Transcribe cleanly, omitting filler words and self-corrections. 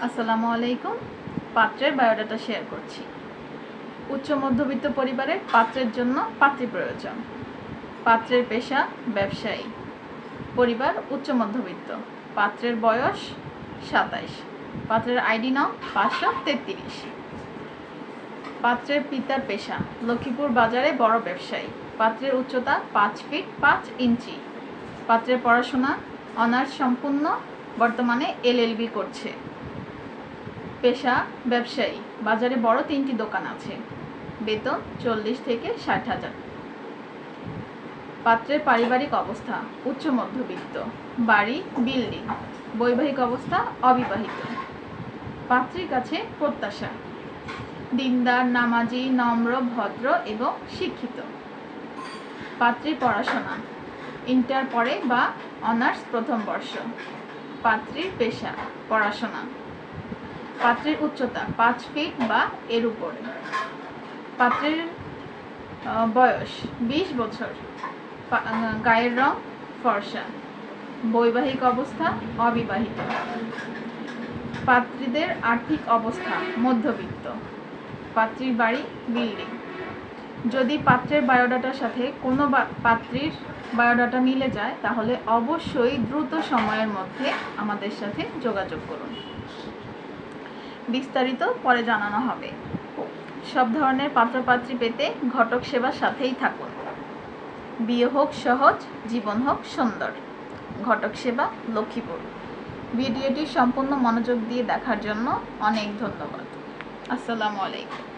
আসসালামু আলাইকুম। পাত্রের বায়োডাটা শেয়ার করছি। উচ্চ মধ্যবিত্ত পরিবারের পাত্রের জন্য পাত্রী প্রয়োজন। পাত্রের পেশা ব্যবসায়ী। পরিবার উচ্চ মধ্যবিত্ত। পাত্রের বয়স 27। পাত্রের আইডি নং 533। পাত্রের পিতার পেশা লক্ষ্মীপুর বাজারে বড় ব্যবসায়ী। পাত্রের উচ্চতা 5 ফিট 5 ইঞ্চি। পাত্রের পড়াশোনা অনার্স সম্পূর্ণ, বর্তমানে LLB করছে। পেশা ব্যবসায়ী, বাজারে বড় 3টি দোকান আছে। বেতন 40 থেকে 60,000। পাত্রের পারিবারিক অবস্থা উচ্চ মধ্যবিত্ত, বাড়ি বিল্ডিং। বৈবাহিক অবস্থা অবিবাহিত। পাত্রীর কাছে প্রত্যাশা দিনদার, নামাজি, নম্র, ভদ্র এবং শিক্ষিত। পাত্রীর পড়াশোনা ইন্টার পড়ে বা অনার্স প্রথম বর্ষ। পাত্রীর পেশা পড়াশোনা। পাত্রের উচ্চতা 5 ফিট বা এর উপরে। পাত্রের বয়স 20 বছর। গায়ের রং ফর্সা। বৈবাহিক অবস্থা অবিবাহিত। পাত্রীদের আর্থিক অবস্থা মধ্যবিত্ত। পাত্রীর বাড়ি বিল্ডিং। যদি পাত্রের বায়োডাটার সাথে কোনো পাত্রীর বায়োডাটা মিলে যায় তাহলে অবশ্যই দ্রুত সময়ের মধ্যে আমাদের সাথে যোগাযোগ করুন। বিস্তারিত পরে জানানো হবে। সব ধরনের পাত্রপাত্রী পেতে ঘটক সেবার সাথেই থাকুন। বিয়ে হোক সহজ, জীবন হোক সুন্দর। ঘটক সেবা, লক্ষ্মীপুর। ভিডিওটি সম্পূর্ণ মনোযোগ দিয়ে দেখার জন্য অনেক ধন্যবাদ। আসসালামু আলাইকুম।